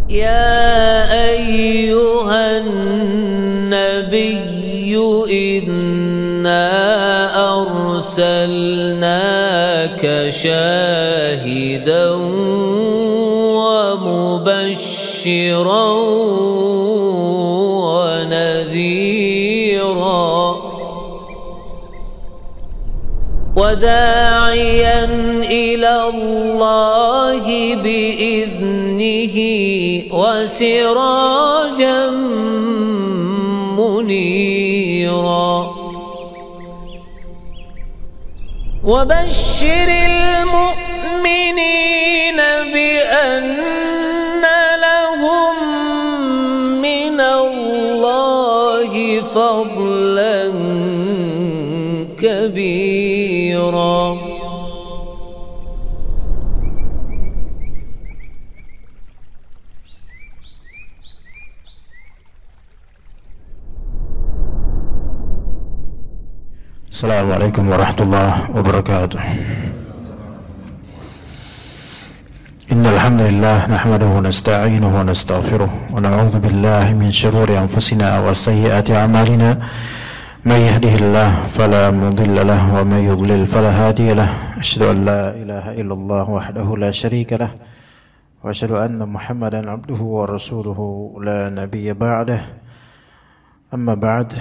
يا أيها النبي إنا أرسلناك شاهدا ومبشرا ونذيرا وداعيا إلى الله بإذنه وسراجا منيرا وبشر المؤمنين بأن لهم من الله فضلا كبيرا. Assalamualaikum warahmatullahi wabarakatuh. Innal hamdalillah nahmaduhu wa nasta'inuhu wa nastaghfiruh wa na'udzu billahi min shururi anfusina wa sayyiati a'malina. May yahdihillahu fala mudilla lahu wa may yudlil fala hadiya lahu. Asyhadu an la ilaha illallah wahdahu la syarika lahu wa asyhadu anna Muhammadan abduhu wa rasuluhu la nabiyya ba'dahu. Amma ba'd.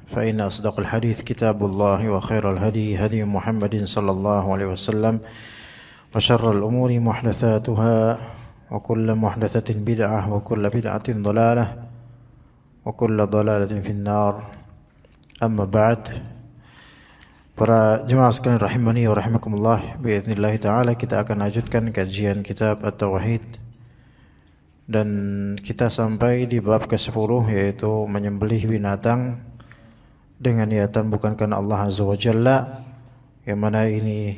فإن أصدق الحديث كتاب الله وخير الهدي هدي محمد صلى الله عليه وسلم وشر الأمور محدثاتها وكل محدثة بدعة وكل بدعة ضلالة وكل ضلالة في النار. أما بعد. Para jemaah sekalian rahimani wa rahimakumullah, biiznillah ta'ala kita akan lanjutkan kajian kitab At-Tauhid dan kita sampai di bab ke-10 yaitu menyembelih binatang dengan niatan bukan karena Allah Azza wa Jalla, yang mana ini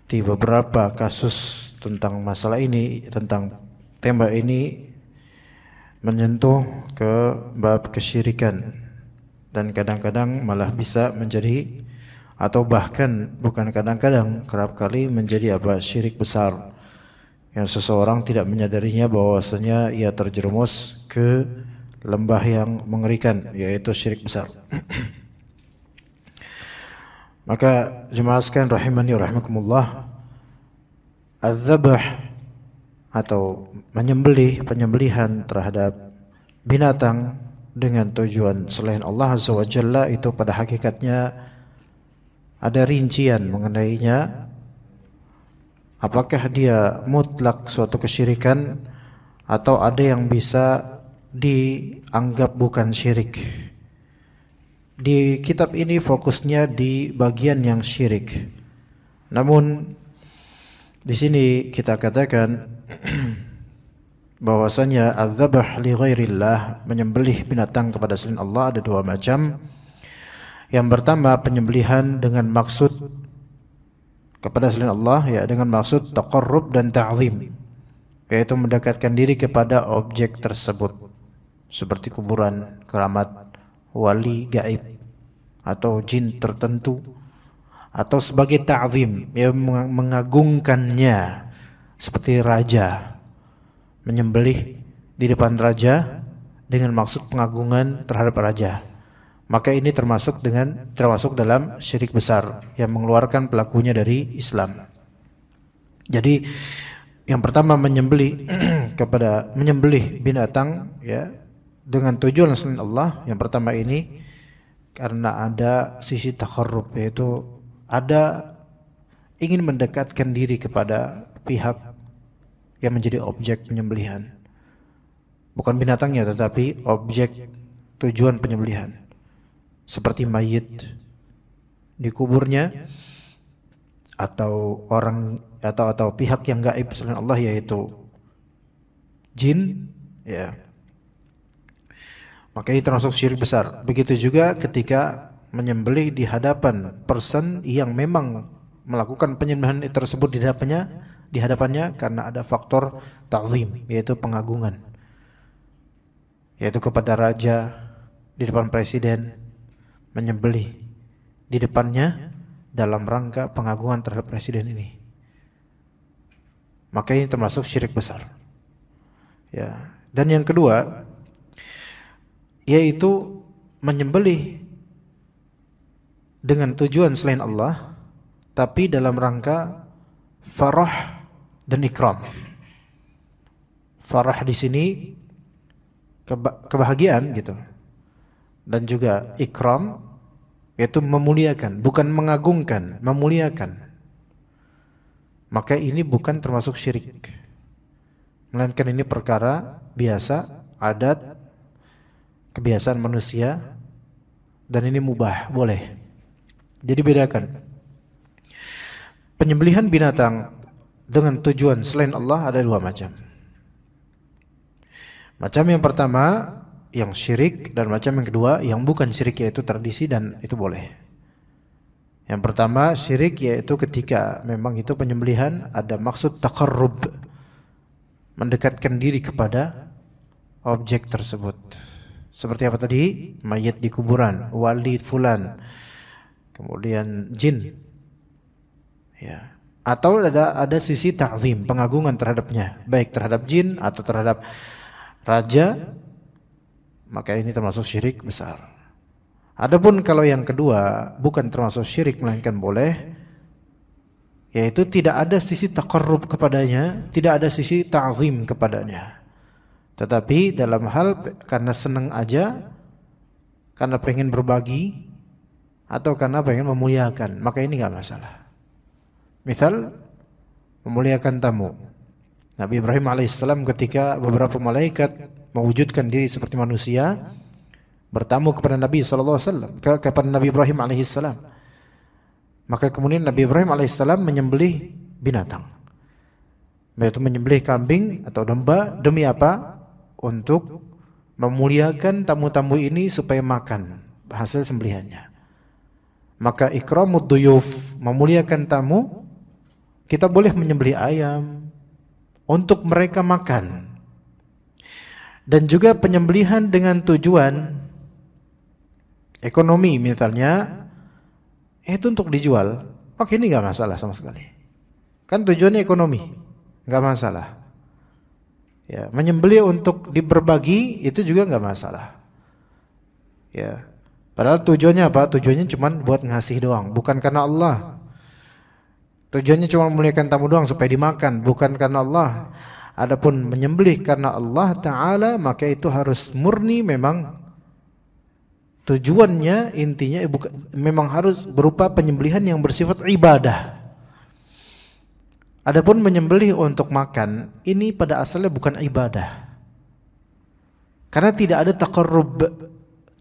di beberapa kasus tentang masalah ini, tentang tema ini menyentuh ke bab kesyirikan dan kadang-kadang malah bisa menjadi, atau bahkan bukan kadang-kadang, kerap kali menjadi syirik besar yang seseorang tidak menyadarinya bahwasanya ia terjerumus ke lembah yang mengerikan, yaitu syirik besar. Maka jemaah sekalian rahimani wa rahimakumullah, az-zabh atau penyembelihan terhadap binatang dengan tujuan selain Allah Azza wa Jalla itu pada hakikatnya ada rincian mengenainya. Apakah dia mutlak suatu kesyirikan atau ada yang bisa dianggap bukan syirik. Di kitab ini fokusnya di bagian yang syirik. Namun di sini kita katakan bahwasanya az-zabh li ghairillah, menyembelih binatang kepada selain Allah, ada dua macam. Yang pertama penyembelihan dengan maksud kepada selain Allah, ya, dengan maksud taqarrub dan ta'zim, yaitu mendekatkan diri kepada objek tersebut, seperti kuburan, keramat, wali gaib atau jin tertentu, atau sebagai ta'zim, yang mengagungkannya, seperti raja, menyembelih di depan raja dengan maksud pengagungan terhadap raja. Maka ini termasuk dalam syirik besar yang mengeluarkan pelakunya dari Islam. Jadi yang pertama menyembelih binatang, ya, dengan tujuan selain Allah. Yang pertama ini karena ada sisi taqarrub, yaitu ada ingin mendekatkan diri kepada pihak yang menjadi objek penyembelihan, bukan binatangnya tetapi objek tujuan penyembelihan, seperti mayit dikuburnya, atau orang atau pihak yang gaib selain Allah, yaitu jin, ya. Maka ini termasuk syirik besar. Begitu juga ketika menyembelih di hadapan person yang memang melakukan penyembelihan tersebut di hadapannya karena ada faktor ta'zim, yaitu pengagungan, yaitu kepada raja, di depan presiden, menyembelih di depannya dalam rangka pengagungan terhadap presiden ini. Maka ini termasuk syirik besar. Ya. Dan yang kedua yaitu menyembelih dengan tujuan selain Allah tapi dalam rangka farah dan ikram. Farah di sini kebahagiaan gitu. Dan juga ikram yaitu memuliakan, bukan mengagungkan, memuliakan. Maka ini bukan termasuk syirik. Melainkan ini perkara biasa, adat, kebiasaan manusia, dan ini mubah, boleh. Jadi bedakan. Penyembelihan binatang dengan tujuan selain Allah ada dua macam. Macam yang pertama yang syirik, dan macam yang kedua yang bukan syirik, yaitu tradisi, dan itu boleh. Yang pertama syirik yaitu ketika memang itu penyembelihan ada maksud taqarrub, mendekatkan diri kepada objek tersebut. Seperti apa tadi? Mayat di kuburan, wali fulan, kemudian jin. Ya. Atau ada sisi ta'zim, pengagungan terhadapnya, baik terhadap jin atau terhadap raja, maka ini termasuk syirik besar. Adapun kalau yang kedua bukan termasuk syirik melainkan boleh, yaitu tidak ada sisi taqarrub kepadanya, tidak ada sisi ta'zim kepadanya. Tetapi dalam hal karena senang aja, karena pengen berbagi, atau karena pengen memuliakan, maka ini enggak masalah. Misal memuliakan tamu. Nabi Ibrahim alaihissalam ketika beberapa malaikat mewujudkan diri seperti manusia bertamu kepada Nabi SAW, kepada Nabi Ibrahim alaihissalam, maka kemudian Nabi Ibrahim alaihissalam menyembelih binatang, yaitu menyembelih kambing atau domba. Demi apa? Untuk memuliakan tamu-tamu ini supaya makan hasil sembelihannya. Maka ikramud duyuf, memuliakan tamu, kita boleh menyembelih ayam untuk mereka makan. Dan juga penyembelihan dengan tujuan ekonomi misalnya, itu untuk dijual, maka ini enggak masalah sama sekali. Kan tujuannya ekonomi, enggak masalah. Ya, menyembelih untuk berbagi itu juga enggak masalah. Ya. Padahal tujuannya apa? Tujuannya cuma buat ngasih doang, bukan karena Allah. Tujuannya cuma memuliakan tamu doang supaya dimakan, bukan karena Allah. Adapun menyembelih karena Allah Ta'ala, maka itu harus murni, memang tujuannya intinya memang harus berupa penyembelihan yang bersifat ibadah. Adapun menyembelih untuk makan, ini pada asalnya bukan ibadah. Karena tidak ada taqarrub,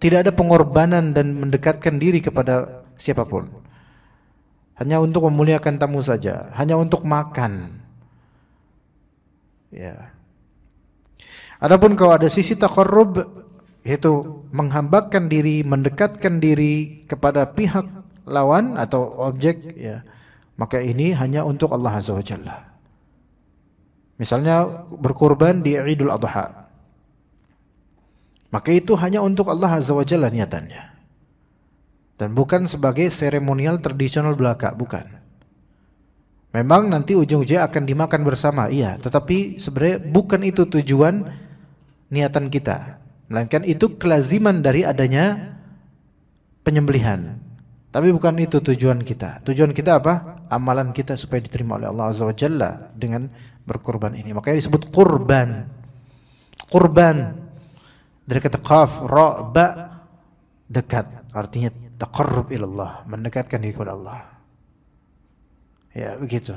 tidak ada pengorbanan dan mendekatkan diri kepada siapapun. Hanya untuk memuliakan tamu saja, hanya untuk makan. Ya. Adapun kalau ada sisi taqarrub, yaitu menghambakan diri, mendekatkan diri kepada pihak lawan atau objek, ya, maka ini hanya untuk Allah Azza wa Jalla. Misalnya berkurban di Idul Adha, maka itu hanya untuk Allah Azza wa Jalla niatannya, dan bukan sebagai seremonial tradisional belaka, bukan. Memang nanti ujung-ujungnya akan dimakan bersama, iya, tetapi sebenarnya bukan itu tujuan niatan kita, melainkan itu kelaziman dari adanya penyembelihan. Tapi bukan itu tujuan kita. Tujuan kita apa? Amalan kita supaya diterima oleh Allah Azza wa Jalla dengan berkorban ini. Makanya disebut kurban. Kurban dari kata qaf, ra, ba, dekat. Artinya taqarrub ilallah, mendekatkan diri kepada Allah. Ya, begitu.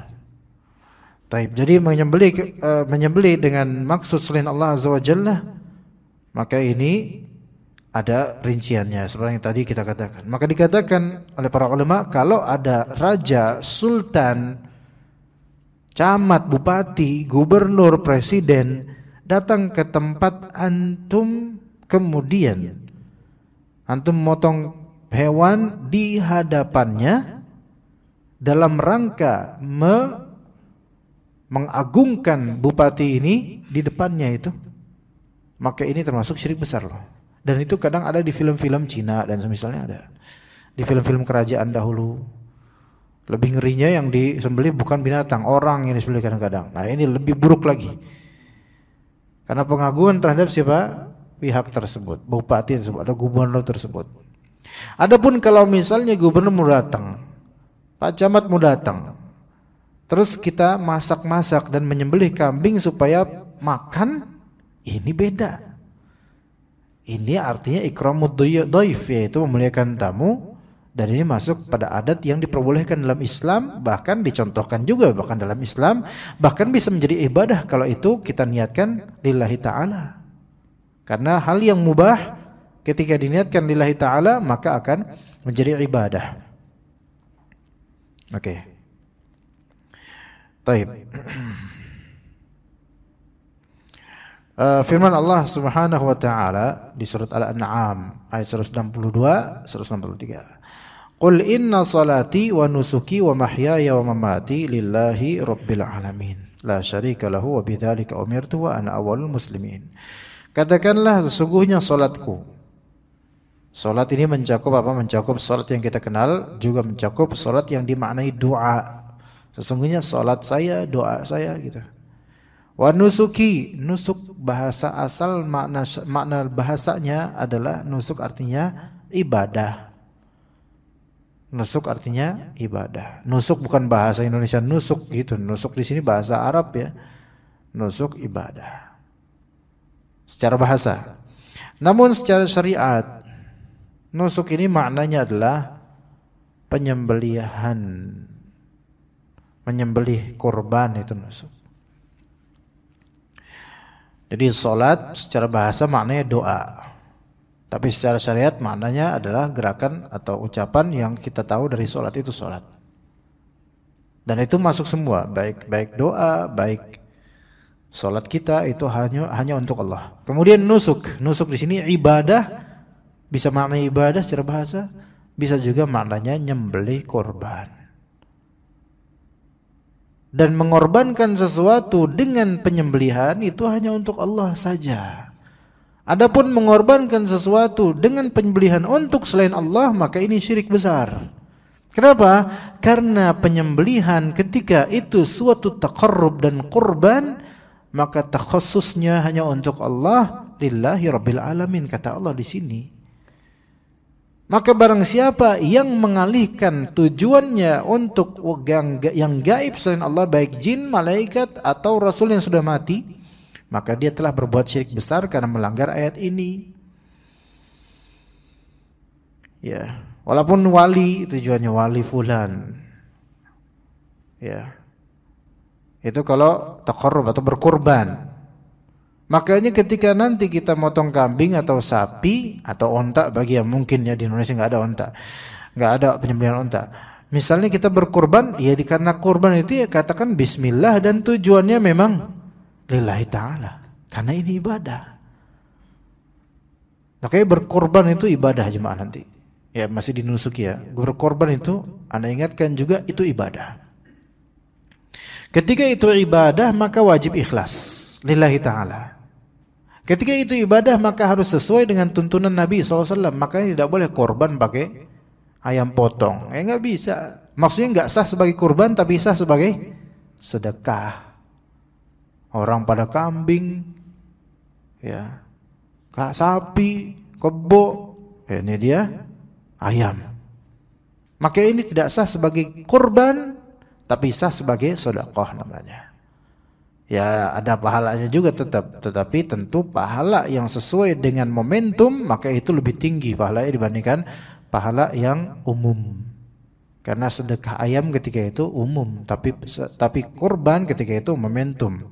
Taib. Jadi menyembelih dengan maksud selain Allah Azza wa Jalla, maka ini ada rinciannya seperti yang tadi kita katakan. Maka dikatakan oleh para ulama, kalau ada raja, sultan, camat, bupati, gubernur, presiden datang ke tempat antum, kemudian antum motong hewan di hadapannya dalam rangka mengagungkan bupati ini di depannya itu, maka ini termasuk syirik besar loh. Dan itu kadang ada di film-film Cina dan semisalnya ada. Di film-film kerajaan dahulu. Lebih ngerinya yang disembelih bukan binatang, orang yang disembelih kadang-kadang. Nah, ini lebih buruk lagi. Karena pengagungan terhadap siapa? Pihak tersebut, bupati tersebut atau gubernur tersebut. Adapun kalau misalnya gubernur mau datang, Pak Camat mau datang, terus kita masak-masak dan menyembelih kambing supaya makan, ini beda. Ini artinya ikramud dhaif, yaitu memuliakan tamu, dan ini masuk pada adat yang diperbolehkan dalam Islam, bahkan dicontohkan juga bahkan dalam Islam, bahkan bisa menjadi ibadah kalau itu kita niatkan lillahi ta'ala. Karena hal yang mubah ketika diniatkan lillahi ta'ala maka akan menjadi ibadah. Oke. Baik. Firman Allah Subhanahu wa taala di surat Al-An'am ayat 162, 163. Qul inna salati wa nusuki wa mahyaya wa mamati lillahi rabbil alamin. La syarika lahu wa bidzalika umirtu wa ana awwalul muslimin. Katakanlah sesungguhnya salatku. Salat ini mencakup apa? Mencakup salat yang kita kenal, juga mencakup salat yang dimaknai doa. Sesungguhnya salat saya, doa saya gitu. Wa nusuki, nusuk bahasa asal makna bahasanya adalah nusuk artinya ibadah. Nusuk artinya ibadah. Nusuk bukan bahasa Indonesia nusuk gitu. Nusuk di sini bahasa Arab ya. Nusuk ibadah. Secara bahasa. Namun secara syariat, nusuk ini maknanya adalah penyembelihan. Menyembelih korban itu nusuk. Jadi salat secara bahasa maknanya doa. Tapi secara syariat maknanya adalah gerakan atau ucapan yang kita tahu dari salat itu salat. Dan itu masuk semua, baik doa, baik salat kita itu hanya untuk Allah. Kemudian nusuk di sini ibadah, bisa makna ibadah secara bahasa, bisa juga maknanya nyembelih korban. Dan mengorbankan sesuatu dengan penyembelihan itu hanya untuk Allah saja. Adapun mengorbankan sesuatu dengan penyembelihan untuk selain Allah, maka ini syirik besar. Kenapa? Karena penyembelihan ketika itu suatu taqarrub dan qurban, maka takhususnya hanya untuk Allah, lillahi rabbil alamin, kata Allah di sini. Maka barang siapa yang mengalihkan tujuannya untuk yang gaib selain Allah, baik jin, malaikat atau rasul yang sudah mati, maka dia telah berbuat syirik besar karena melanggar ayat ini. Ya, walaupun wali tujuannya wali fulan. Ya. Itu kalau taqarrub atau berkorban. Makanya ketika nanti kita motong kambing atau sapi atau onta, bagi yang mungkin ya di Indonesia nggak ada onta, nggak ada penyembelihan onta. Misalnya kita berkorban, ya karena korban itu ya katakan Bismillah dan tujuannya memang lillahi ta'ala, karena ini ibadah. Makanya berkorban itu ibadah jemaah nanti. Ya masih dinusuki ya. Berkorban itu, Anda ingatkan juga itu ibadah. Ketika itu ibadah maka wajib ikhlas lillahi ta'ala. Ketika itu ibadah maka harus sesuai dengan tuntunan Nabi SAW. Makanya tidak boleh korban pakai ayam potong. Nggak bisa. Maksudnya nggak sah sebagai korban, tapi sah sebagai sedekah. Orang pada kambing, ya, sapi, kebo, ini dia ayam. Maka ini tidak sah sebagai korban, tapi sah sebagai sedekah namanya. Ya ada pahalanya juga tetap, tetapi tentu pahala yang sesuai dengan momentum maka itu lebih tinggi pahalanya dibandingkan pahala yang umum. Karena sedekah ayam ketika itu umum, tapi kurban ketika itu momentum,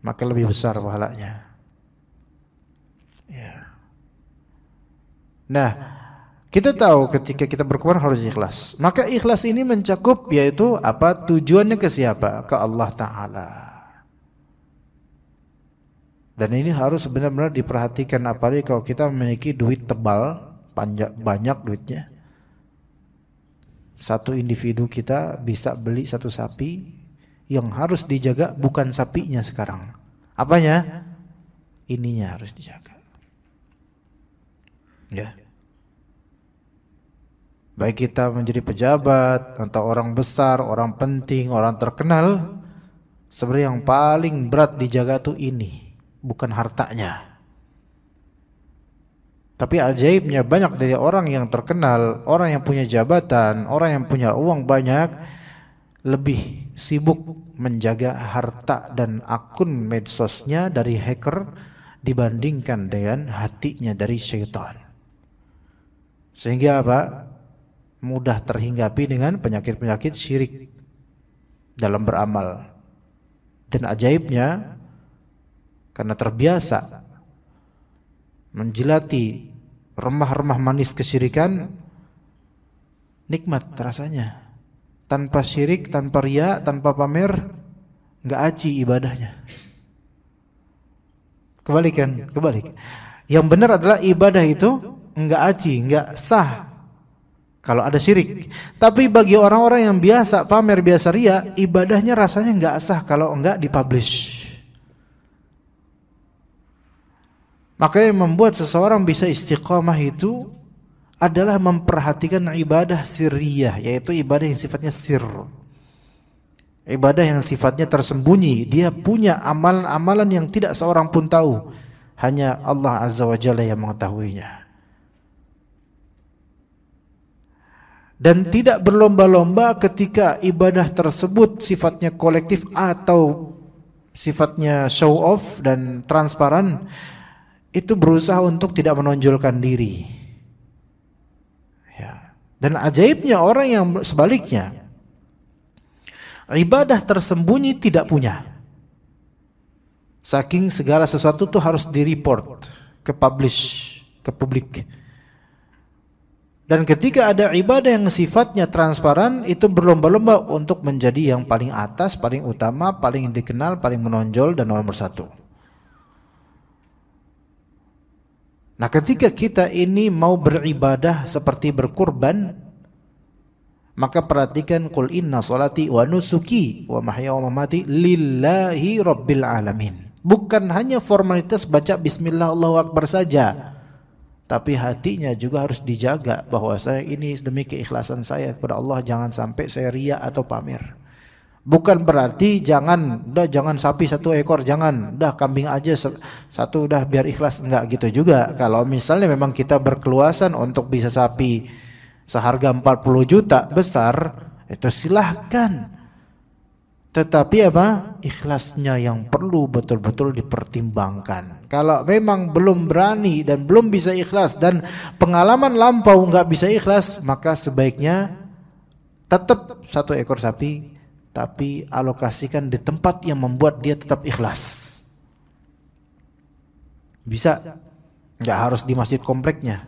maka lebih besar pahalanya. Ya. Nah, kita tahu ketika kita berkorban harus ikhlas. Maka ikhlas ini mencakup yaitu apa? Tujuannya ke siapa? Ke Allah Ta'ala. Dan ini harus benar-benar diperhatikan, apalagi kalau kita memiliki duit tebal, banyak duitnya. Satu individu kita bisa beli satu sapi, yang harus dijaga bukan sapinya sekarang. Apanya? Ininya harus dijaga. Ya. Baik kita menjadi pejabat atau orang besar, orang penting, orang terkenal, Sebenarnya yang paling berat dijaga tuh ini, bukan hartanya. Tapi ajaibnya banyak dari orang yang terkenal, orang yang punya jabatan, orang yang punya uang banyak, lebih sibuk menjaga harta dan akun medsosnya dari hacker dibandingkan dengan hatinya dari syaitan. Sehingga apa? Mudah terhinggapi dengan penyakit-penyakit syirik dalam beramal. Dan ajaibnya, karena terbiasa menjilati remah-remah manis kesyirikan, nikmat rasanya. Tanpa syirik, tanpa riya, tanpa pamer, nggak aji ibadahnya. Kebalik. Yang benar adalah ibadah itu nggak aji, nggak sah kalau ada syirik. Tapi bagi orang-orang yang biasa pamer, biasa riya, ibadahnya rasanya nggak sah kalau nggak dipublish. Maka yang membuat seseorang bisa istiqamah itu adalah memperhatikan ibadah sirriyah, yaitu ibadah yang sifatnya sir. Ibadah yang sifatnya tersembunyi. Dia punya amalan-amalan yang tidak seorang pun tahu. Hanya Allah Azza wa Jalla yang mengetahuinya. Dan tidak berlomba-lomba ketika ibadah tersebut sifatnya kolektif atau sifatnya show off dan transparan, itu berusaha untuk tidak menonjolkan diri. Ya. Dan ajaibnya orang yang sebaliknya, ibadah tersembunyi tidak punya. Saking segala sesuatu tuh harus di-report, ke publish, ke publik. Dan ketika ada ibadah yang sifatnya transparan, itu berlomba-lomba untuk menjadi yang paling atas, paling utama, paling dikenal, paling menonjol, dan nomor satu. Nah, ketika kita ini mau beribadah seperti berkurban, maka perhatikan, qul inna salati wa nusuki wa mahya wa mamati lillahi rabbil alamin. Bukan hanya formalitas baca bismillah Allahu akbar saja, tapi hatinya juga harus dijaga bahwa saya ini demi keikhlasan saya kepada Allah, jangan sampai saya riya atau pamer. Bukan berarti jangan sapi 1 ekor, jangan, udah kambing aja 1 udah biar ikhlas, enggak gitu juga. Kalau misalnya memang kita berkeluasan untuk bisa sapi seharga 40 juta besar, itu silahkan. Tetapi apa? Ikhlasnya yang perlu betul-betul dipertimbangkan. Kalau memang belum berani dan belum bisa ikhlas dan pengalaman lampau enggak bisa ikhlas, maka sebaiknya tetap 1 ekor sapi, tapi alokasikan di tempat yang membuat dia tetap ikhlas. Bisa, nggak harus di masjid kompleknya.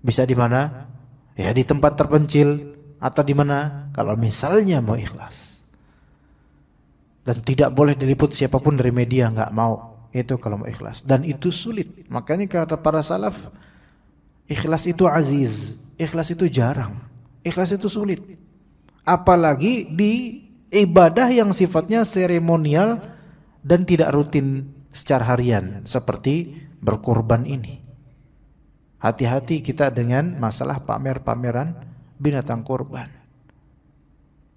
Bisa di mana? Ya di tempat terpencil atau di mana? Kalau misalnya mau ikhlas. Dan tidak boleh diliput siapapun dari media, nggak mau. Itu kalau mau ikhlas. Dan itu sulit. Makanya kata para salaf, ikhlas itu aziz, ikhlas itu jarang, ikhlas itu sulit. Apalagi di ibadah yang sifatnya seremonial dan tidak rutin secara harian seperti berkurban ini. Hati-hati kita dengan masalah pamer-pameran binatang kurban.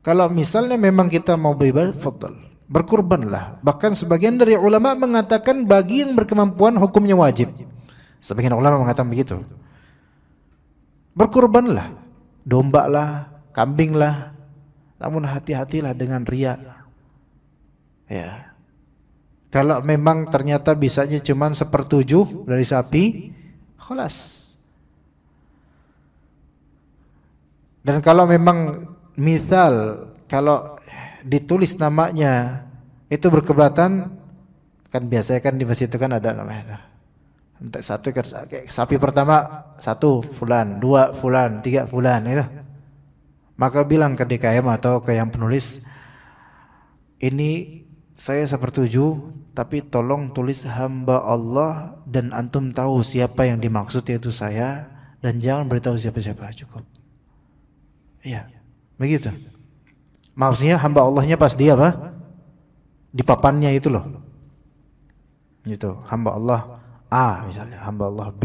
Kalau misalnya memang kita mau beribadah, fadhal, berkurbanlah. Bahkan sebagian dari ulama mengatakan bagi yang berkemampuan hukumnya wajib. Sebagian ulama mengatakan begitu. Berkurbanlah, domba lah, kambing lah. Namun hati-hatilah dengan riya. Ya. Kalau memang ternyata bisanya cuma 1/7 dari sapi, khalas. Dan kalau memang misal kalau ditulis namanya itu berkeberatan, kan biasanya kan di masjid itu kan ada namanya. Untuk 1 sapi pertama 1 fulan, 2 fulan, 3 fulan, gitu. Maka bilang ke DKM atau ke yang penulis, ini saya 1/7, tapi tolong tulis hamba Allah dan antum tahu siapa yang dimaksud, yaitu saya, dan jangan beritahu siapa-siapa, cukup. Iya, begitu. Maksudnya hamba Allahnya pas dia apa? Di papannya itu loh. Gitu, hamba Allah A misalnya, hamba Allah B.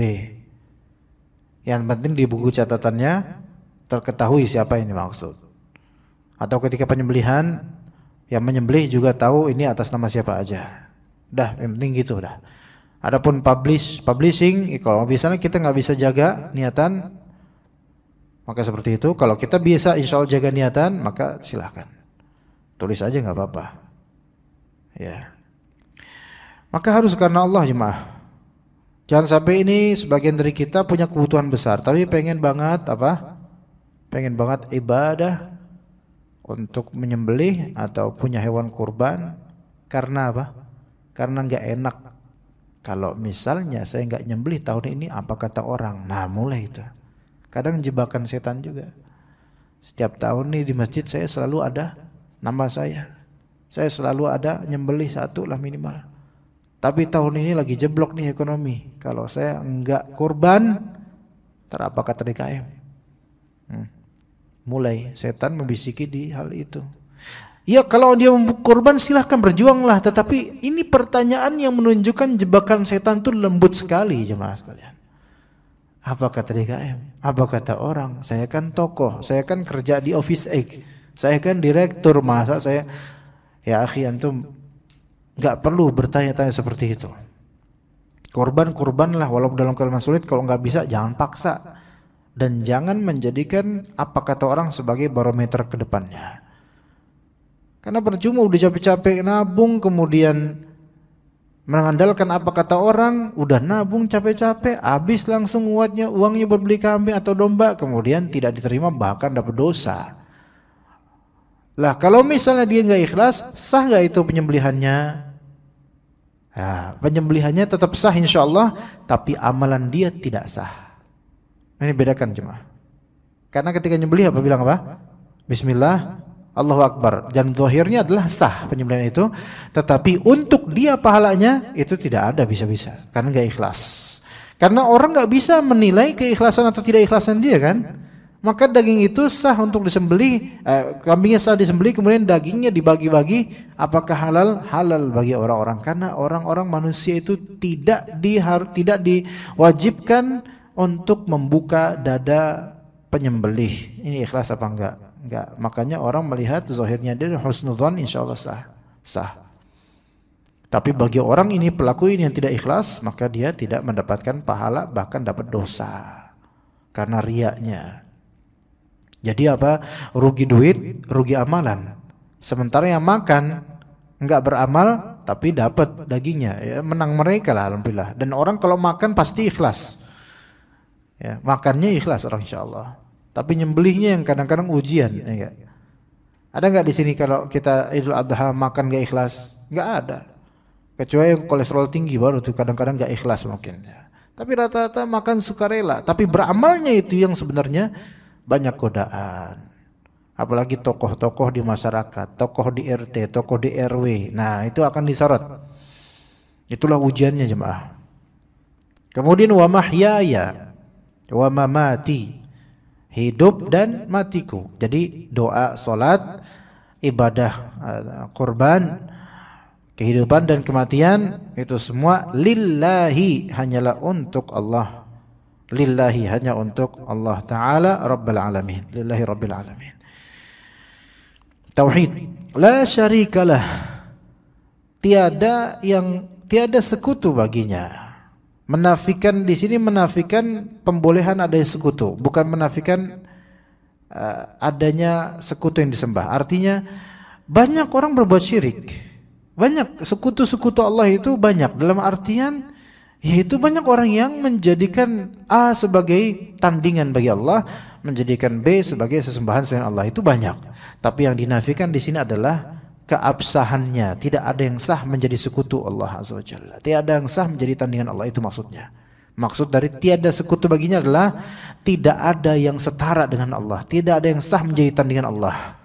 Yang penting di buku catatannya terketahui siapa yang dimaksud. Atau ketika penyembelihan, Yang menyembelih juga tahu ini atas nama siapa aja. Dah, yang penting gitu dah. Adapun publishing, kalau misalnya kita nggak bisa jaga niatan, maka seperti itu. Kalau kita bisa insya Allah jaga niatan, maka silahkan tulis aja nggak apa-apa. Ya. Maka harus karena Allah jemaah. Jangan sampai ini sebagian dari kita punya kebutuhan besar, tapi pengen banget apa? Pengen banget ibadah untuk menyembelih atau punya hewan kurban. Karena apa? Karena nggak enak. Kalau misalnya saya nggak nyembelih tahun ini, apa kata orang? Nah, mulai itu. Kadang jebakan setan juga. Setiap tahun nih di masjid saya selalu ada nama saya. Saya selalu ada nyembelih satu lah minimal. Tapi tahun ini lagi jeblok nih ekonomi. Kalau saya enggak kurban, apa kata DKM? Mulai setan membisiki di hal itu. Ya kalau dia kurban silahkan berjuanglah. Tetapi ini pertanyaan yang menunjukkan jebakan setan itu lembut sekali jemaah sekalian. Apa kata DKM? Apa kata orang? Saya kan tokoh, saya kan kerja di Office X, saya kan direktur, masa saya, ya akhi antum nggak perlu bertanya-tanya seperti itu. Kurbanlah walaupun dalam keadaan sulit. Kalau nggak bisa jangan paksa, dan jangan menjadikan apa kata orang sebagai barometer ke depannya. Karena percuma udah capek-capek nabung kemudian mengandalkan apa kata orang, udah nabung capek-capek habis langsung uangnya buat beli kambing atau domba, kemudian tidak diterima bahkan dapat dosa. Lah kalau misalnya dia nggak ikhlas, sah nggak itu penyembelihannya? Ya, penyembelihannya tetap sah insya Allah, tapi amalan dia tidak sah. Ini bedakan jemaah. Karena ketika nyembelih apa bilang apa? Bismillah, Allahu Akbar. Dan zahirnya adalah sah penyembelihan itu, tetapi untuk dia pahalanya itu tidak ada bisa-bisa, karena nggak ikhlas. Karena orang nggak bisa menilai keikhlasan atau tidak ikhlasan dia kan. Maka daging itu sah untuk disembelih, kambingnya sah disembelih, kemudian dagingnya dibagi-bagi. Apakah halal? Halal bagi orang-orang, karena orang-orang manusia itu tidak diwajibkan untuk membuka dada penyembelih. Ini ikhlas apa enggak? Enggak. Makanya orang melihat zahirnya dia husnudzon, insyaallah sah. Tapi bagi orang ini, pelaku ini yang tidak ikhlas, maka dia tidak mendapatkan pahala, bahkan dapat dosa karena riaknya. Jadi apa? Rugi duit, rugi amalan. Sementara yang makan enggak beramal tapi dapat dagingnya, ya, menang mereka lah alhamdulillah. Dan orang kalau makan pasti ikhlas. Ya, makannya ikhlas orang insyaallah. Tapi nyembelihnya yang kadang-kadang ujian, ya enggak? Ada enggak di sini kalau kita Idul Adha makan enggak ikhlas? Enggak ada. Kecuali yang kolesterol tinggi baru tuh kadang-kadang enggak ikhlas mungkin. Tapi rata-rata makan sukarela, tapi beramalnya itu yang sebenarnya banyak godaan. Apalagi tokoh-tokoh di masyarakat, tokoh di RT, tokoh di RW. Nah, itu akan disorot. Itulah ujiannya jemaah. Kemudian wa mahyaya wa mamati, hidup dan matiku. Jadi doa, salat, ibadah, kurban, kehidupan dan kematian itu semua lillahi, hanyalah untuk Allah. Lillahi, hanya untuk Allah Ta'ala Rabbul Alamin. Lillahi Rabbil Alamin. Tauhid, la syarikalah, tiada sekutu baginya. Menafikan di sini menafikan pembolehan adanya sekutu, bukan menafikan adanya sekutu yang disembah. Artinya banyak orang berbuat syirik. Banyak sekutu-sekutu Allah itu banyak, dalam artian yaitu banyak orang yang menjadikan A sebagai tandingan bagi Allah, menjadikan B sebagai sesembahan selain Allah, itu banyak. Tapi yang dinafikan di sini adalah keabsahannya. Tidak ada yang sah menjadi sekutu Allah Azza wa Jalla. Tidak ada yang sah menjadi tandingan Allah, itu maksudnya. Maksud dari tiada sekutu baginya adalah tidak ada yang setara dengan Allah, tidak ada yang sah menjadi tandingan Allah.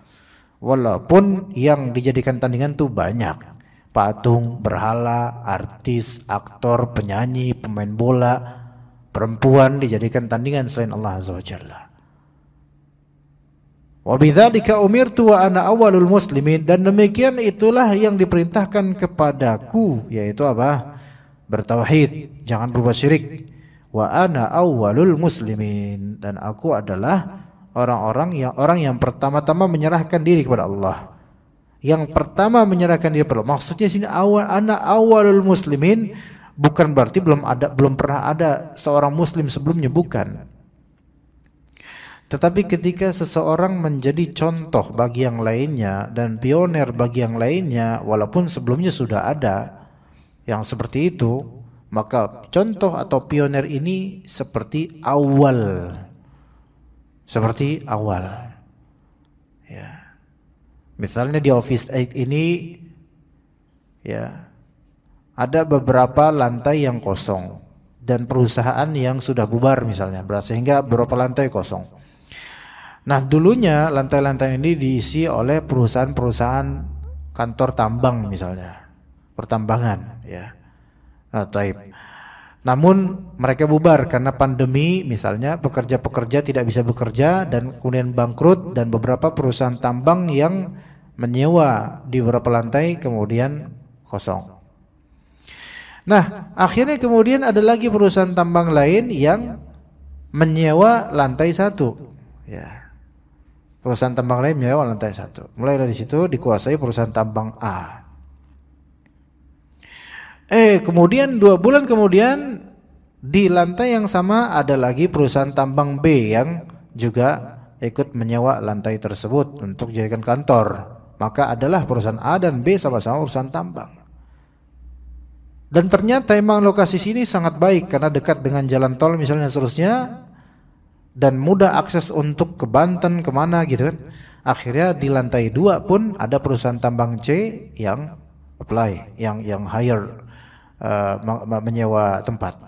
Walaupun yang dijadikan tandingan itu banyak. Patung, berhala, artis, aktor, penyanyi, pemain bola, perempuan dijadikan tandingan selain Allah Azza wa Jalla. Wa bidzalika umirtu wa ana awwalul muslimin, dan demikian itulah yang diperintahkan kepadaku, yaitu apa? Bertauhid, jangan berbuat syirik. Wa ana awwalul muslimin, dan aku adalah orang yang pertama-tama menyerahkan diri kepada Allah. Yang pertama menyerahkan diri pada Allah. Maksudnya sini ana awalul muslimin bukan berarti belum pernah ada seorang muslim sebelumnya, bukan. Tetapi ketika seseorang menjadi contoh bagi yang lainnya dan pioner bagi yang lainnya, walaupun sebelumnya sudah ada yang seperti itu, maka contoh atau pioner ini seperti awal. Seperti awal. Ya. Misalnya di Office 8 ini ya, ada beberapa lantai yang kosong dan perusahaan yang sudah bubar misalnya, sehingga beberapa lantai kosong. Nah, dulunya lantai-lantai ini diisi oleh perusahaan-perusahaan kantor tambang misalnya, pertambangan ya. Nah, taib. Namun mereka bubar karena pandemi misalnya, pekerja-pekerja tidak bisa bekerja dan kemudian bangkrut, dan beberapa perusahaan tambang yang menyewa di beberapa lantai kemudian kosong. Nah, akhirnya kemudian ada lagi perusahaan tambang lain yang menyewa lantai 1 ya. Perusahaan tambang lain menyewa lantai 1. Mulai dari situ dikuasai perusahaan tambang A. Kemudian 2 bulan kemudian di lantai yang sama ada lagi perusahaan tambang B yang juga ikut menyewa lantai tersebut untuk dijadikan kantor. Maka adalah perusahaan A dan B sama-sama perusahaan tambang. Dan ternyata emang lokasi sini sangat baik karena dekat dengan jalan tol misalnya seterusnya, dan mudah akses untuk ke Banten kemana gitu kan. Akhirnya di lantai 2 pun ada perusahaan tambang C yang apply, yang hire, menyewa tempat.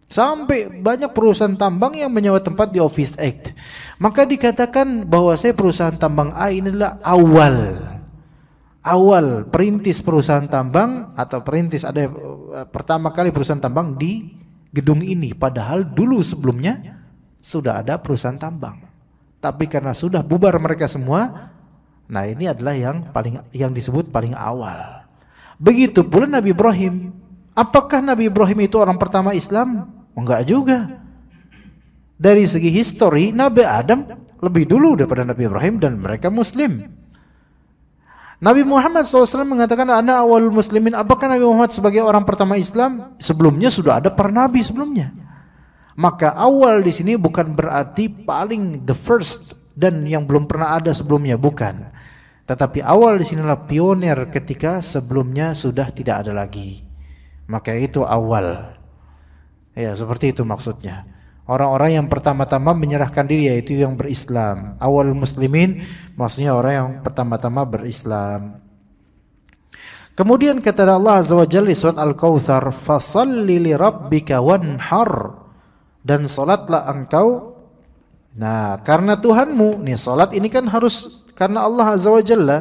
Sampai banyak perusahaan tambang yang menyewa tempat di Office 8. Maka dikatakan bahwa perusahaan tambang A ini adalah awal perintis perusahaan tambang, atau perintis ada pertama kali perusahaan tambang di gedung ini, padahal dulu sebelumnya sudah ada perusahaan tambang. Tapi karena sudah bubar mereka semua, nah ini adalah yang disebut paling awal. Begitu pula Nabi Ibrahim. Apakah Nabi Ibrahim itu orang pertama Islam? Enggak juga. Dari segi histori, Nabi Adam lebih dulu daripada Nabi Ibrahim dan mereka Muslim. Nabi Muhammad SAW mengatakan ana awalul muslimin. Apakah Nabi Muhammad sebagai orang pertama Islam? Sebelumnya sudah ada para nabi sebelumnya. Maka awal di sini bukan berarti paling the first dan yang belum pernah ada sebelumnya, bukan. Tetapi awal di sinilah pionir ketika sebelumnya sudah tidak ada lagi. Maka itu awal. Ya, seperti itu maksudnya. Orang-orang yang pertama-tama menyerahkan diri, yaitu yang berislam. Awal muslimin maksudnya orang yang pertama-tama berislam. Kemudian kata Allah Azza wa Jalla di surat Al-Kautsar, "Fashalli li rabbika wanhar." Dan salatlah engkau, nah karena Tuhanmu. Nih salat ini kan harus karena Allah Azza wa Jalla,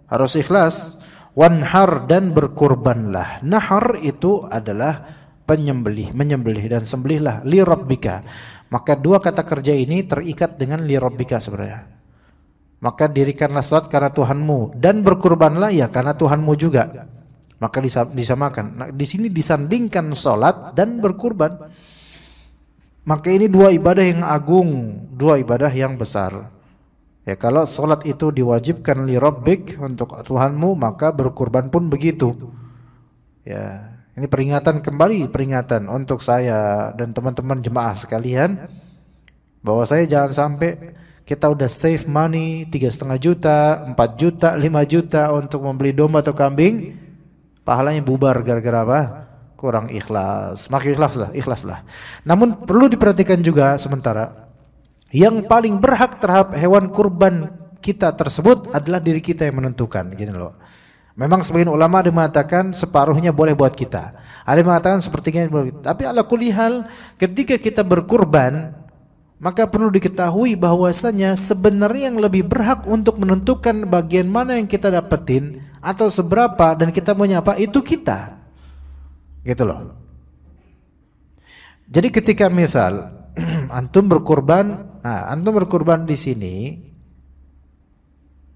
harus ikhlas. Wanhar, dan berkurbanlah. Nahar itu adalah menyembelih, dan sembelihlah li rabbika. Maka dua kata kerja ini terikat dengan li rabbika sebenarnya. Maka dirikanlah salat karena Tuhanmu, dan berkurbanlah ya karena Tuhanmu juga. Maka disamakan. Nah, di sini disandingkan salat dan berkurban. Maka ini dua ibadah yang agung, dua ibadah yang besar. Ya, kalau salat itu diwajibkan li rabbik, untuk Tuhanmu, maka berkurban pun begitu. Ya, ini peringatan untuk saya dan teman-teman jemaah sekalian, bahwa saya jangan sampai kita udah save money 3,5 juta, 4 juta, 5 juta untuk membeli domba atau kambing, pahalanya bubar gara-gara apa? Kurang ikhlas. Maka ikhlaslah. Namun perlu diperhatikan juga sementara, yang paling berhak terhadap hewan kurban kita tersebut adalah diri kita yang menentukan, gitu loh. Memang sebagian ulama ada mengatakan separuhnya boleh buat kita, ada yang mengatakan sepertiganya boleh. Tapi ala kulli hal, ketika kita berkurban, maka perlu diketahui bahwasanya sebenarnya yang lebih berhak untuk menentukan bagian mana yang kita dapetin atau seberapa dan kita mau nyapa, itu kita. Gitu loh. Jadi ketika misal antum berkurban, nah antum berkurban di sini,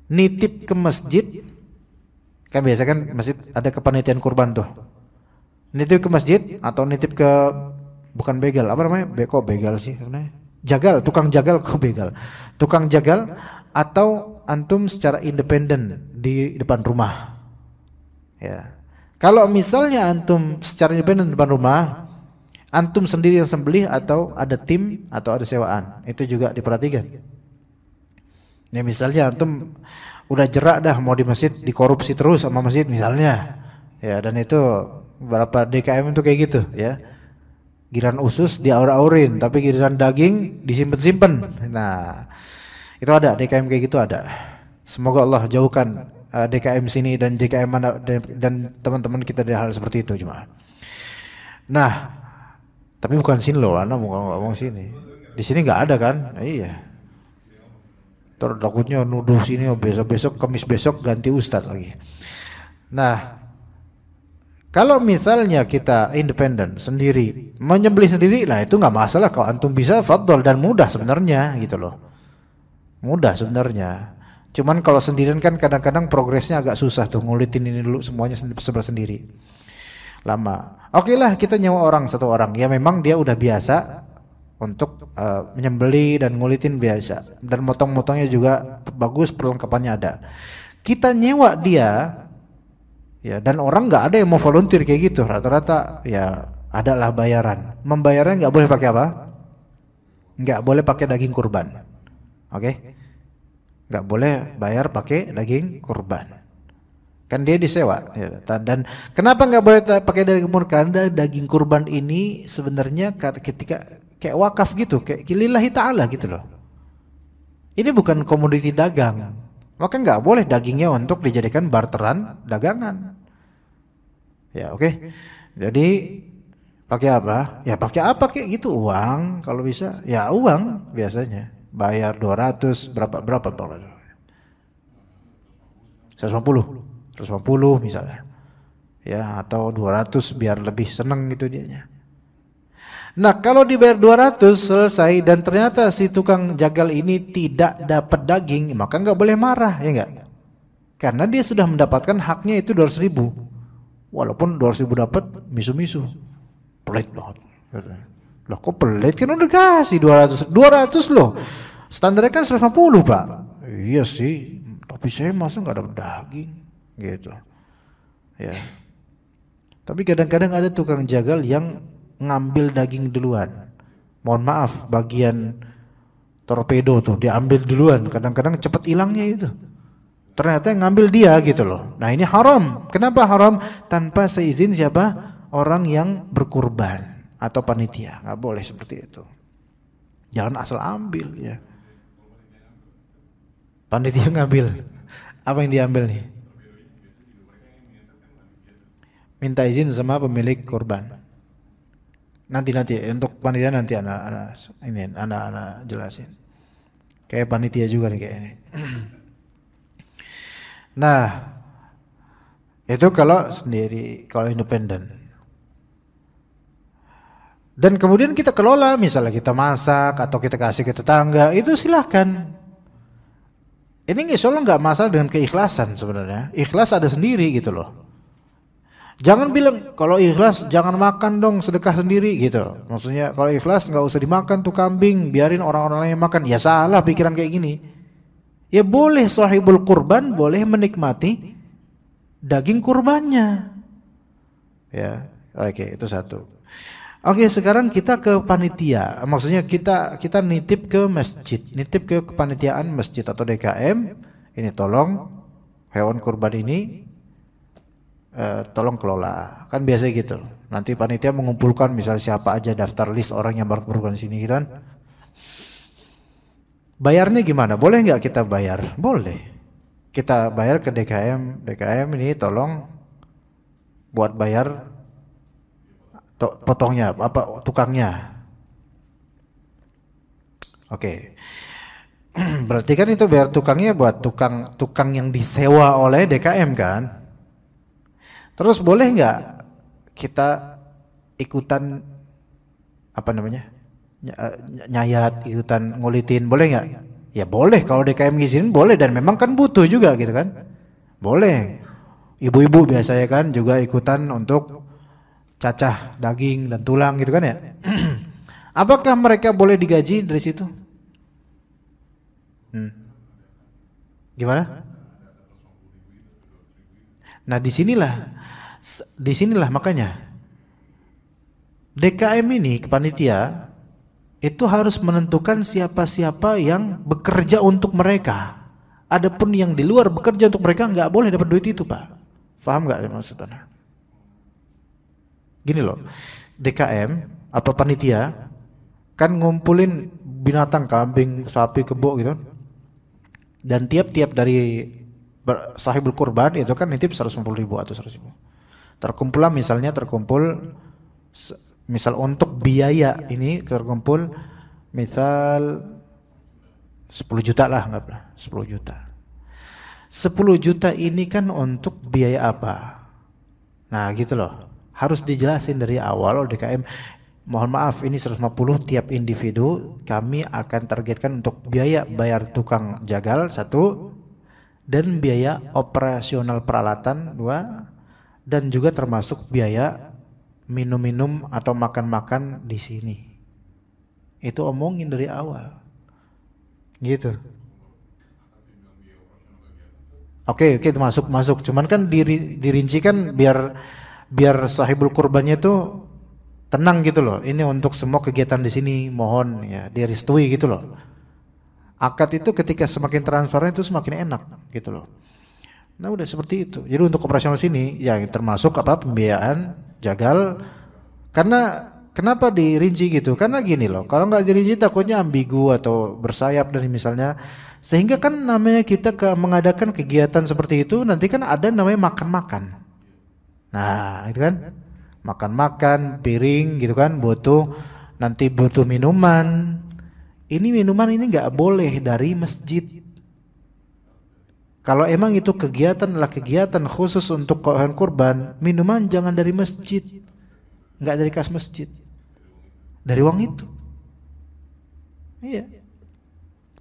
nitip ke masjid, kan biasa kan masjid ada kepanitiaan kurban tuh. Nitip ke masjid atau nitip ke, bukan begal, apa namanya? Begal sih sebenarnya. Jagal, tukang jagal kok begal. Tukang jagal atau antum secara independen di depan rumah. Ya. Kalau misalnya antum secara independen di depan rumah, antum sendiri yang sembelih atau ada tim atau ada sewaan, itu juga diperhatikan. Ya misalnya antum udah jerak dah mau di masjid dikorupsi terus sama masjid misalnya. Ya dan itu berapa DKM itu kayak gitu ya. Giliran usus diaur-aurin tapi giliran daging disimpen-simpen. Nah, itu ada DKM kayak gitu ada. Semoga Allah jauhkan DKM sini dan DKM mana dan teman-teman kita dari hal seperti itu cuma. Nah, tapi bukan sini loh, Anda mau ngomong sini. Di sini nggak ada kan? Iya. Takutnya nuduh sini, besok-besok Kamis besok ganti ustadz lagi. Nah, kalau misalnya kita independen sendiri, menyembelih sendiri, lah itu nggak masalah. Kalau antum bisa, fadhol dan mudah sebenarnya gitu loh. Mudah sebenarnya. Cuman kalau sendirian kan kadang-kadang progresnya agak susah tuh, ngulitin ini dulu semuanya sebelah sendiri. Lama. Oke lah kita nyewa orang satu orang. Ya memang dia udah biasa untuk menyembelih dan ngulitin biasa. Dan motong-motongnya juga bagus, perlengkapannya ada. Kita nyewa dia, ya dan orang nggak ada yang mau volunteer kayak gitu. Rata-rata ya adalah bayaran. Membayarnya nggak boleh pakai apa? Nggak boleh pakai daging kurban. Oke? Nggak boleh bayar pakai daging kurban. Kan dia disewa ya. Dan kenapa nggak boleh pakai daging kurban? Karena daging kurban ini sebenarnya ketika kayak wakaf gitu, kayak lillahi ta'ala gitu loh. Ini bukan komoditi dagang, maka nggak boleh dagingnya untuk dijadikan barteran dagangan. Ya oke. Jadi pakai apa? Ya pakai apa kayak gitu, uang kalau bisa. Ya uang biasanya. Bayar 200 berapa 150 misalnya. Ya atau 200 biar lebih seneng gitu dianya. Nah, kalau dibayar 200 selesai dan ternyata si tukang jagal ini tidak dapat daging, maka nggak boleh marah, ya nggak? Karena dia sudah mendapatkan haknya itu 200.000. Walaupun 200.000 dapat misu-misu. Pelit banget. Loh kok pelit? Kan udah kasih 200 loh. Standarnya kan 150 Pak. Iya sih, tapi saya masa nggak dapat daging gitu. Ya. Tapi kadang-kadang ada tukang jagal yang ngambil daging duluan. Mohon maaf, bagian torpedo tuh diambil duluan. Kadang-kadang cepat hilangnya itu. Ternyata yang ngambil dia gitu loh. Nah ini haram. Kenapa haram? Tanpa seizin siapa? Orang yang berkurban atau panitia. Nggak boleh seperti itu. Jangan asal ambil ya. Panitia ngambil. Apa yang diambil nih? Minta izin sama pemilik kurban. Nanti untuk panitia nanti anak jelasin. Kayak panitia juga nih kayak ini. Nah, itu kalau sendiri, kalau independen. Dan kemudian kita kelola, misalnya kita masak atau kita kasih ke tetangga, itu silahkan. Ini insya Allah nggak masalah dengan keikhlasan sebenarnya. Ikhlas ada sendiri gitu loh. Jangan bilang kalau ikhlas jangan makan dong, sedekah sendiri gitu. Maksudnya kalau ikhlas nggak usah dimakan tuh kambing, biarin orang-orang lain yang makan. Ya salah pikiran kayak gini. Ya boleh sahibul kurban boleh menikmati daging kurbannya. Ya, oke, itu satu. Oke, sekarang kita ke panitia. Maksudnya kita nitip ke masjid, nitip ke kepanitiaan masjid atau DKM. Ini tolong hewan kurban ini tolong kelola. Kan biasa gitu. Nanti panitia mengumpulkan misal siapa aja daftar list orang yang berkurban di sini gitu kan. Bayarnya gimana? Boleh nggak kita bayar? Boleh. Kita bayar ke DKM. DKM ini tolong buat bayar potongnya apa tukangnya. Oke. Berarti kan itu bayar tukangnya buat tukang yang disewa oleh DKM kan? Terus boleh nggak kita ikutan apa namanya nyayat, ikutan ngulitin, boleh nggak? Ya boleh kalau DKM ngizinin boleh dan memang kan butuh juga gitu kan? Boleh. Ibu-ibu biasanya kan juga ikutan untuk cacah daging dan tulang gitu kan ya? Apakah mereka boleh digaji dari situ? Gimana? Nah, disinilah makanya DKM ini panitia itu harus menentukan siapa-siapa yang bekerja untuk mereka. Adapun yang di luar bekerja untuk mereka nggak boleh dapat duit itu, Pak. Paham nggak maksudnya? Gini loh, DKM apa panitia kan ngumpulin binatang, kambing, sapi, kebo gitu. Dan tiap-tiap dari sahibul kurban itu kan nitip 150.000 atau 100.000. Terkumpul misal untuk biaya ini terkumpul misal 10 juta lah, anggaplah 10 juta. 10 juta ini kan untuk biaya apa? Nah, gitu loh. Harus dijelasin dari awal oleh DKM. Mohon maaf, ini 150 tiap individu kami akan targetkan untuk biaya bayar tukang jagal 1, dan biaya operasional peralatan 2, dan juga termasuk biaya minum-minum atau makan-makan di sini. Itu omongin dari awal. Gitu. Oke, itu masuk. Cuman kan dirincikan biar sahibul kurbannya tuh tenang gitu loh. Ini untuk semua kegiatan di sini, mohon ya direstui gitu loh. Akad itu ketika semakin transparan itu semakin enak gitu loh. Nah, udah seperti itu. Jadi untuk operasional sini ya termasuk pembiayaan jagal. Karena kenapa dirinci gitu? Karena gini loh, kalau nggak dirinci takutnya ambigu atau bersayap dari misalnya, sehingga kan namanya kita mengadakan kegiatan seperti itu nanti kan ada namanya makan-makan. Nah, itu kan makan-makan, piring gitu kan, nanti butuh minuman. Ini minuman ini nggak boleh dari masjid. Kalau emang itu kegiatan adalah kegiatan khusus untuk hewan kurban, minuman jangan dari masjid, nggak dari kas masjid, dari uang itu. Iya.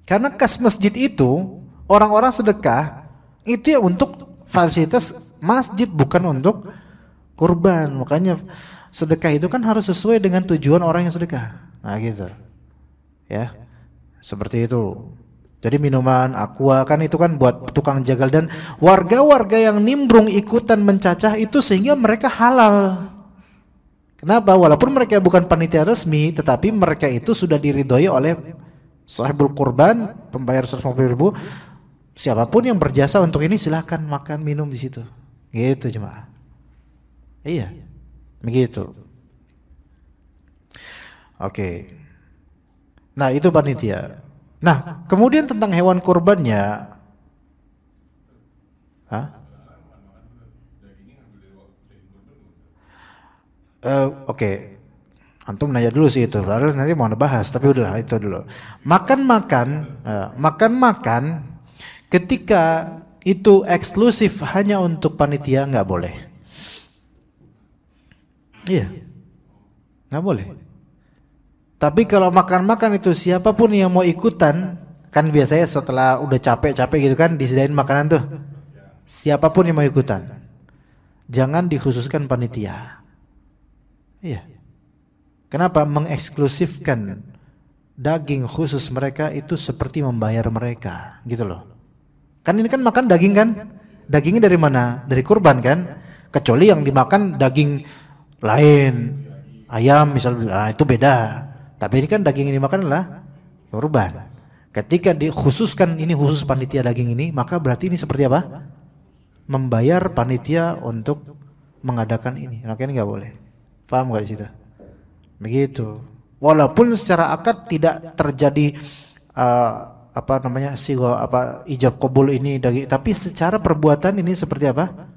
Karena kas masjid itu orang-orang sedekah itu ya untuk fasilitas masjid, bukan untuk kurban. Makanya sedekah itu kan harus sesuai dengan tujuan orang yang sedekah. Nah gitu. Ya. Seperti itu. Jadi minuman, aqua kan itu kan buat tukang jagal dan warga-warga yang nimbrung ikutan mencacah itu sehingga mereka halal. Kenapa? Walaupun mereka bukan panitia resmi, tetapi mereka itu sudah diridhoi oleh sahibul kurban, pembayar 150.000. Siapapun yang berjasa untuk ini silahkan makan minum di situ. Gitu jemaah. Iya, begitu. Oke. Nah, itu panitia. Nah, kemudian tentang hewan kurbannya. Oke. Antum nanya dulu sih itu. Padahal nanti mau bahas, tapi udah itu dulu. Makan-makan ketika itu eksklusif hanya untuk panitia nggak boleh. Iya, nggak boleh. Tapi kalau makan-makan itu siapapun yang mau ikutan, kan biasanya setelah udah capek-capek gitu kan disediain makanan tuh. Siapapun yang mau ikutan, jangan dikhususkan panitia. Iya. Kenapa mengeksklusifkan daging khusus mereka itu seperti membayar mereka, gitu loh. Kan ini kan makan daging kan? Dagingnya dari mana? Dari kurban kan? Kecuali yang dimakan daging lain, ayam misalnya, itu beda. Tapi ini kan daging yang dimakan adalah kurban. Ketika dikhususkan ini khusus panitia daging ini, maka berarti ini seperti apa? Membayar panitia untuk mengadakan ini. Makanya nggak boleh. Paham nggak di situ? Begitu. Walaupun secara akad tidak terjadi ijab qabul ini daging, tapi secara perbuatan ini seperti apa?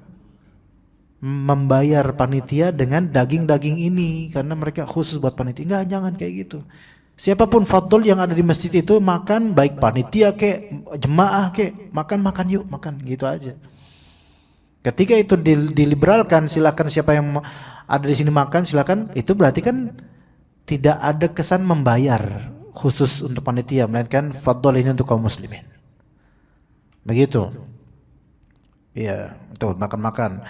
Membayar panitia dengan daging-daging ini karena mereka khusus buat panitia. Enggak, jangan kayak gitu. Siapapun fadl yang ada di masjid itu makan, baik panitia kek, jemaah kek, makan yuk, makan gitu aja. Ketika itu diliberalkan, silakan siapa yang ada di sini makan silakan, itu berarti kan tidak ada kesan membayar khusus untuk panitia, melainkan fadl ini untuk kaum muslimin. Begitu. Iya, tuh makan-makan.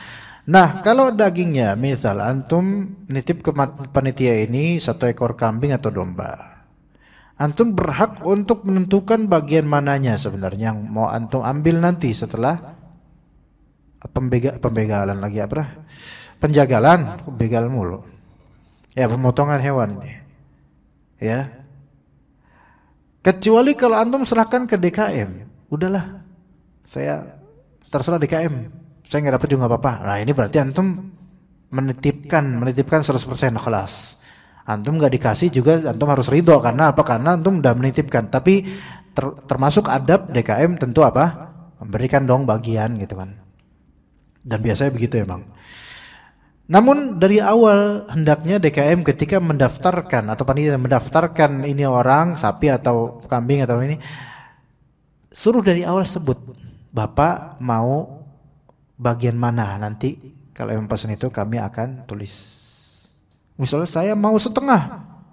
Nah, kalau dagingnya, misal antum nitip ke panitia ini 1 ekor kambing atau domba. Antum berhak untuk menentukan bagian mananya sebenarnya yang mau antum ambil nanti setelah pembegalan lagi apa? Penjagalan, begal mulu. Ya, pemotongan hewan ini. Ya. Kecuali kalau antum serahkan ke DKM, udahlah. Saya terserah DKM. Saya nggak dapat juga nggak apa-apa. Nah, ini berarti antum menitipkan 100% kelas. Antum nggak dikasih juga antum harus ridho karena apa? Karena antum udah menitipkan. Tapi termasuk adab DKM tentu apa? Memberikan dong bagian gitu kan. Dan biasanya begitu emang. Namun dari awal hendaknya DKM ketika mendaftarkan atau panitia mendaftarkan ini orang sapi atau kambing atau ini, suruh dari awal sebut Bapak mau bagian mana, nanti kalau yang pesan itu kami akan tulis. Misalnya saya mau setengah,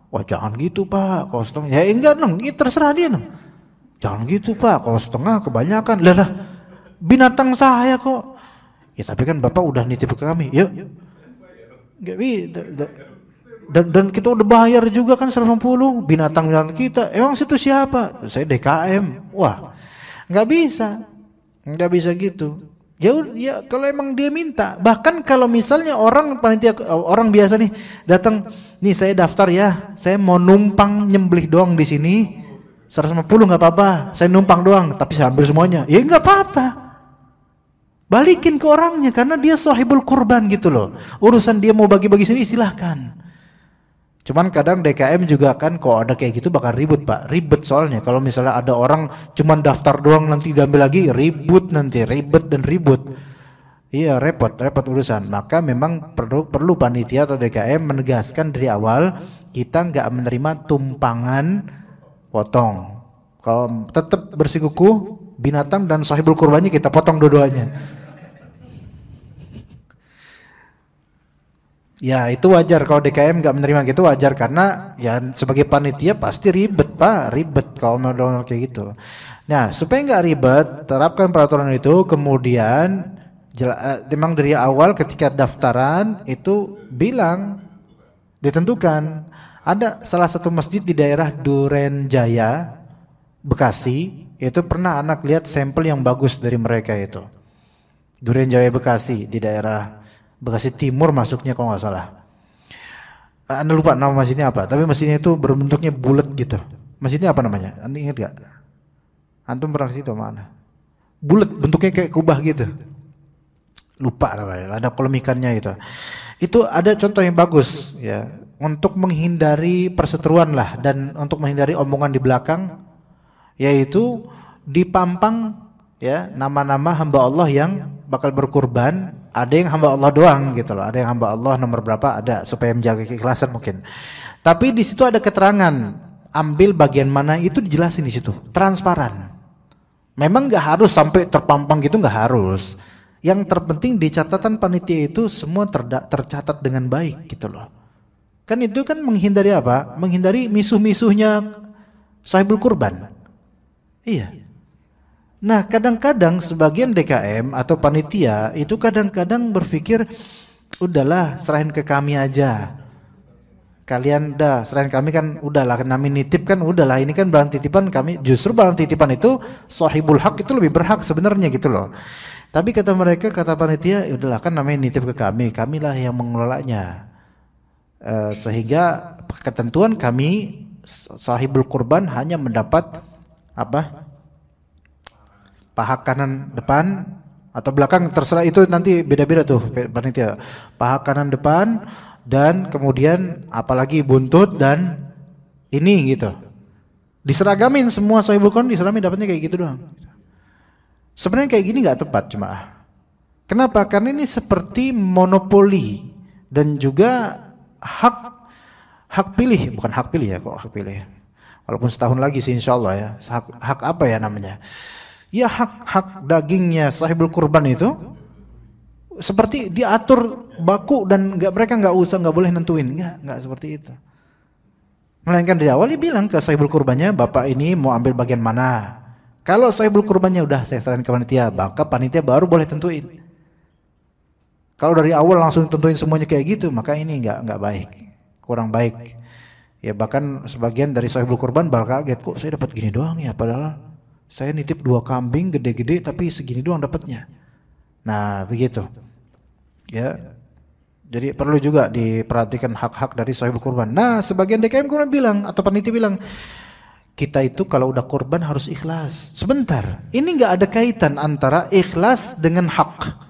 wah jangan gitu Pak, kalau setengah ya enggak dong, itu terserah dia dong. Jangan gitu Pak, kalau setengah kebanyakan, lah binatang saya kok. Ya tapi kan Bapak udah nitip ke kami, yuk. Gak bisa. Dan kita udah bayar juga kan 150 binatang kita. Emang situ siapa? Saya DKM. Wah, nggak bisa gitu. Ya kalau emang dia minta. Bahkan kalau misalnya orang panitia, orang biasa nih datang, nih saya daftar ya, saya mau numpang nyembelih doang di sini. 150 nggak apa-apa. Saya numpang doang, tapi saya ambil semuanya. Ya nggak apa-apa. Balikin ke orangnya karena dia sahibul kurban gitu loh. Urusan dia mau bagi-bagi sini silahkan. Cuman kadang DKM juga kan kalau ada kayak gitu bakal ribut Pak. Ribet soalnya kalau misalnya ada orang cuman daftar doang nanti diambil lagi ribut nanti ribet dan ribut. Iya repot urusan. Maka memang perlu panitia atau DKM menegaskan dari awal kita nggak menerima tumpangan potong. Kalau tetap bersikukuh binatang dan sahibul kurbannya kita potong dua-duanya. Ya itu wajar kalau DKM nggak menerima gitu wajar karena ya sebagai panitia pasti ribet Pak, ribet kalau mau kayak gitu. Nah supaya nggak ribet terapkan peraturan itu kemudian memang dari awal ketika daftaran itu bilang ditentukan ada salah satu masjid di daerah Duren Jaya Bekasi. Itu pernah anak lihat sampel yang bagus dari mereka itu. Duren Jaya Bekasi di daerah Bekasi Timur masuknya kalau nggak salah. Anda lupa nama masjidnya apa? Tapi masjidnya itu berbentuknya bulat gitu. Masjidnya apa namanya? Anda ingat gak? Antum pernah ke situ mana? Bulat bentuknya kayak kubah gitu. Lupa namanya. Ada kolam ikannya gitu. Itu ada contoh yang bagus ya untuk menghindari perseteruan lah dan untuk menghindari omongan di belakang. Yaitu dipampang ya nama-nama hamba Allah yang bakal berkurban. Ada yang hamba Allah doang gitu loh. Ada yang hamba Allah nomor berapa ada supaya menjaga keikhlasan mungkin. Tapi di situ ada keterangan ambil bagian mana itu dijelasin di situ. Transparan. Memang nggak harus sampai terpampang gitu nggak harus. Yang terpenting di catatan panitia itu semua tercatat dengan baik gitu loh. Kan itu kan menghindari apa? Menghindari misuh-misuhnya sahibul kurban. Iya. Nah kadang-kadang sebagian DKM atau panitia itu kadang-kadang berpikir udahlah serahin ke kami aja. Kalian dah serahin kami kan udahlah kami nitip kan udahlah ini kan barang titipan kami justru barang titipan itu sahibul hak itu lebih berhak sebenarnya gitu loh. Tapi kata mereka kata panitia udahlah kan namanya nitip ke kamilah yang mengelolanya. Sehingga ketentuan kami sahibul kurban hanya mendapat apa? Paha kanan depan atau belakang terserah itu nanti beda-beda tuh panitia. Paha kanan depan dan kemudian apalagi buntut dan ini gitu. Diseragamin semua sahibul kurban diseragamin dapatnya kayak gitu doang. Sebenarnya kayak gini nggak tepat cuma. Kenapa? Karena ini seperti monopoli dan juga hak pilih, bukan hak pilih ya kok hak pilih. Walaupun setahun lagi sih insya Allah ya. Hak apa ya namanya? Ya hak dagingnya sahibul kurban itu seperti diatur baku dan mereka nggak boleh nentuin, nggak seperti itu. Melainkan dari awal dia bilang ke sahibul kurbannya, bapak ini mau ambil bagian mana? Kalau sahibul kurbannya udah saya serahin ke panitia, maka panitia baru boleh tentuin. Kalau dari awal langsung tentuin semuanya kayak gitu, maka ini nggak baik, kurang baik. Ya bahkan sebagian dari sahibul kurban bakal kaget, kok saya dapat gini doang ya, padahal saya nitip 2 kambing gede-gede tapi segini doang dapatnya. Nah begitu ya. Jadi perlu juga diperhatikan hak-hak dari sahibul kurban. Nah sebagian DKM kurban bilang atau panitia bilang, kita itu kalau udah kurban harus ikhlas. Sebentar, ini nggak ada kaitan antara ikhlas dengan hak.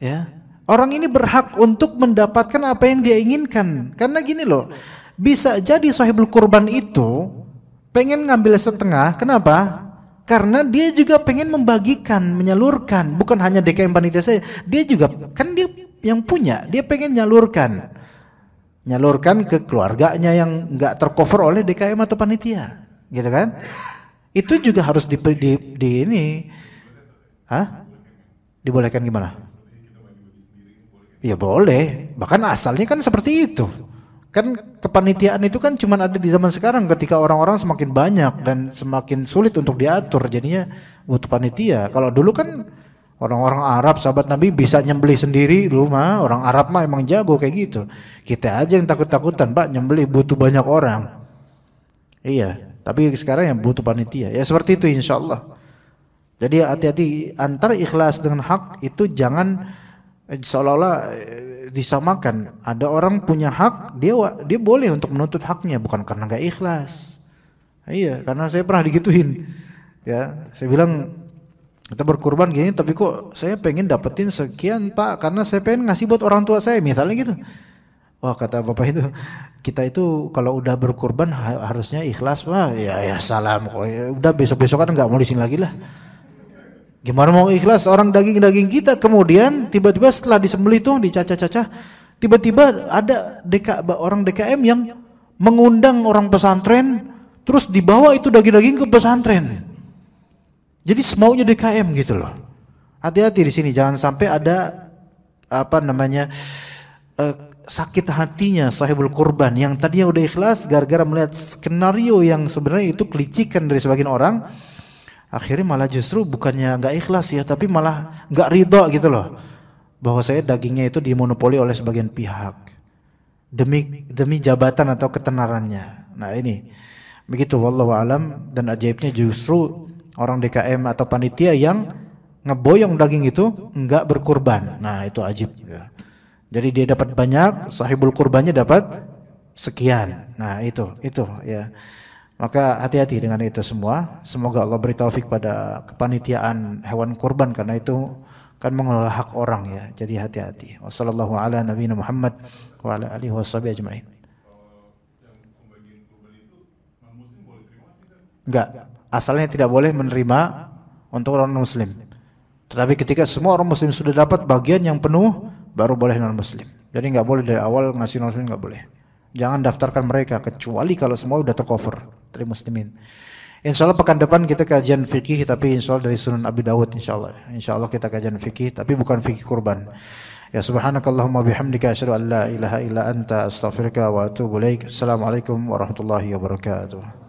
Ya, orang ini berhak untuk mendapatkan apa yang dia inginkan. Karena gini loh, bisa jadi sahibul kurban itu pengen ngambil setengah. Kenapa? Karena dia juga pengen membagikan, menyalurkan. Bukan hanya DKM panitia saja. Dia juga, kan dia yang punya. Dia pengen nyalurkan ke keluarganya yang nggak tercover oleh DKM atau panitia. Gitu kan? Itu juga harus ini. Hah? Dibolehkan gimana? Ya boleh. Bahkan asalnya kan seperti itu. Kan kepanitiaan itu kan cuma ada di zaman sekarang ketika orang-orang semakin banyak dan semakin sulit untuk diatur, jadinya butuh panitia. Kalau dulu kan orang-orang Arab sahabat Nabi bisa nyembelih sendiri dulu mah, orang Arab mah emang jago kayak gitu. Kita aja yang takut-takutan, Pak, nyembelih butuh banyak orang. Iya, tapi sekarang yang butuh panitia. Ya seperti itu insyaallah. Jadi hati-hati antara ikhlas dengan hak itu jangan seolah-olah disamakan. Ada orang punya hak, dia boleh untuk menuntut haknya, bukan karena nggak ikhlas. Iya, karena saya pernah digituin. Ya, saya bilang kita berkurban gini, tapi kok saya pengen dapetin sekian Pak, karena saya pengen ngasih buat orang tua saya, misalnya gitu. Wah kata bapak itu, kita itu kalau udah berkurban harusnya ikhlas. Wah ya salam kok. Udah besok-besok kan nggak mau di sini lagi lah. Gimana mau ikhlas orang daging-daging kita, kemudian tiba-tiba setelah disembelih tuh dicacah-cacah, tiba-tiba ada orang DKM yang mengundang orang pesantren, terus dibawa itu daging-daging ke pesantren. Jadi semaunya DKM gitu loh. Hati-hati di sini, jangan sampai ada sakit hatinya sahibul kurban yang tadinya udah ikhlas gara-gara melihat skenario yang sebenarnya itu kelicikan dari sebagian orang. Akhirnya malah justru bukannya nggak ikhlas ya, tapi malah nggak ridho gitu loh, bahwa saya dagingnya itu dimonopoli oleh sebagian pihak demi jabatan atau ketenarannya. Nah ini begitu wallahu alam. Dan ajaibnya justru orang DKM atau panitia yang ngeboyong daging itu nggak berkurban. Nah itu ajib ya. Jadi dia dapat banyak, sahibul kurbannya dapat sekian. Nah itu ya. Maka hati-hati dengan itu semua. Semoga Allah beri taufik pada kepanitiaan hewan kurban, karena itu kan mengelola hak orang ya. Jadi hati-hati. Wassallallahu ala nabiyina Muhammad wa ala alihi washabihi ajmain. Enggak, asalnya tidak boleh menerima untuk orang muslim. Tetapi ketika semua orang muslim sudah dapat bagian yang penuh, baru boleh non muslim. Jadi enggak boleh dari awal ngasih non muslim, enggak boleh. Jangan daftarkan mereka kecuali kalau semua udah tercover dari muslimin. Insyaallah pekan depan kita kajian fikih, tapi insyaallah dari Sunan Abi Dawud insyaallah kita kajian fikih, tapi bukan fikih kurban. Ya subhanakallahumma bihamdika asyhadu an la ilaha illa anta astaghfiruka wa atubu ilaik. Assalamualaikum warahmatullahi wabarakatuh.